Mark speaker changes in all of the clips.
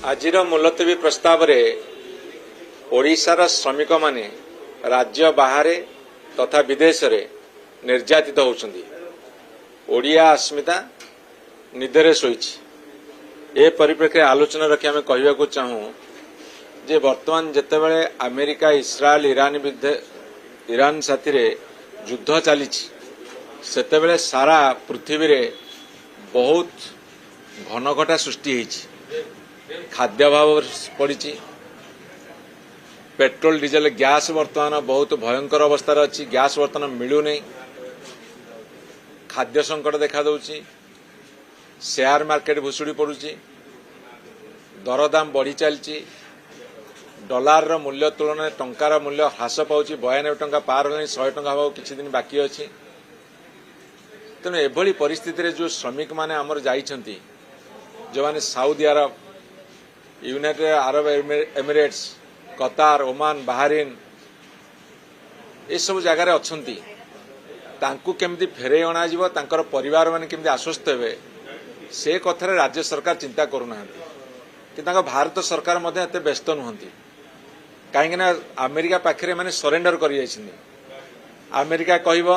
Speaker 1: आजिर मुलतवी प्रस्ताव रे ओडिशार श्रमिक माने राज्य बाहर तथा विदेश रे निर्यातित होउछंदी। ओडिया अस्मिता निधरे शोइछि। ए परिप्रेक्षी आलोचना रखी आम कहवाक चाहूँ जे वर्तमान जेतेबेले अमेरिका इस्राएल ईरान साथी रे युद्ध चली सेतेबेले सारा पृथ्वी रे बहुत घनघटा सृष्टि होइछि। खाद्याभाव पड़ी, पेट्रोल डीजेल गैस वर्तमान बहुत भयंकर अवस्था अच्छी। गैस वर्तमान मिलूनी, खाद्य संकट देखा दौची, शेयर मार्केट भुसुड़ी पड़ुची, दरदाम बढ़ी चलती, डॉलर रो मूल्य तुलन टंकार मूल्य ह्रास पाउची। 92 टंका पार होनी, 100 टंका हवा किछि दिन बाकी अछि। तेणु एभली परिस्थिति रे जो श्रमिक माने हमर जाइछंती, जो माने सऊदी अरब, यूनाइटेड अरब एमिरेट्स, कतार, ओमान, बाहरीन ये सब जगार अच्छी केमती फेरे अणाजिव, तांकर परिवार माने केमती आश्वस्त हेबे से कथार राज्य सरकार चिंता करूना कि भारत सरकार मध्य एते व्यस्त नुहंती। कहीं अमेरिका पाखे माने सरेंडर कर अमेरिका कहब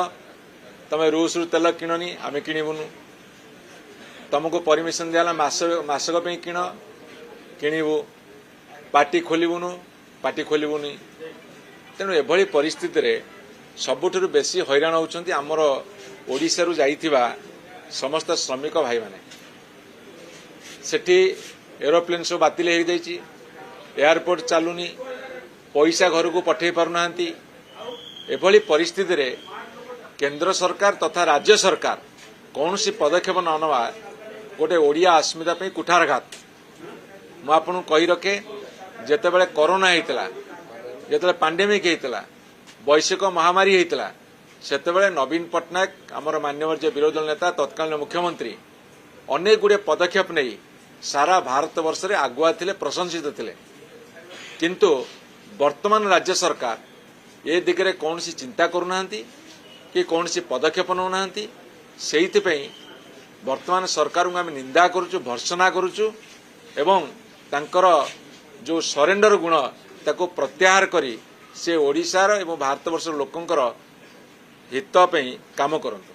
Speaker 1: तमे रूस रु तेल किणनी, आमे किणुनु, तुमको परमिशन दिया मासक पे किण, किणु, पार्टी खोलबुनु, पार्टी खोलबुनि। तेणु एभली परिस्थिति रे सबुठु बेसी हैरान होउछंती हमर ओडिसा रु जाइथिबा समस्त श्रमिक भाई माने। सेठी एरोप्लेन सब बातिल हो जाइछि, एयरपोर्ट चालुनी, पैसा घर को पठे पारुनाहांती। एभली परिस्थिति रे केंद्र सरकार तथा राज्य सरकार कौन सी पदक्षेप न नवा गोटे ओडिया अस्मिता पे कुठारघात। मु आपन कही रखे जेतेबेले कोरोना होइतला, जेतेबेले पैंडेमिक होइतला, वैश्विक महामारी होइतला, सेतेबेले नवीन पट्टनायक हमर मान्यवर जे विरोधी दल नेता तत्कालीन मुख्यमंत्री अनेक गुड़े पदक्षेप नहीं सारा भारत वर्ष रे आगुआ थिले, प्रशंसित थिले। किंतु वर्तमान राज्य सरकार ए दिगरे कौन सी चिंता करूनाहांती कि कौन सी पदक्षेप नौनाहांती। सेइथिपई वर्तमान सरकार को आम निंदा करुचु, भर्सना करुचु एवं तांकर जो सरेंडर गुण ताको प्रत्याहार करी से ओडिशार एवं भारतवर्ष लोकंकर हित पे काम करंतु।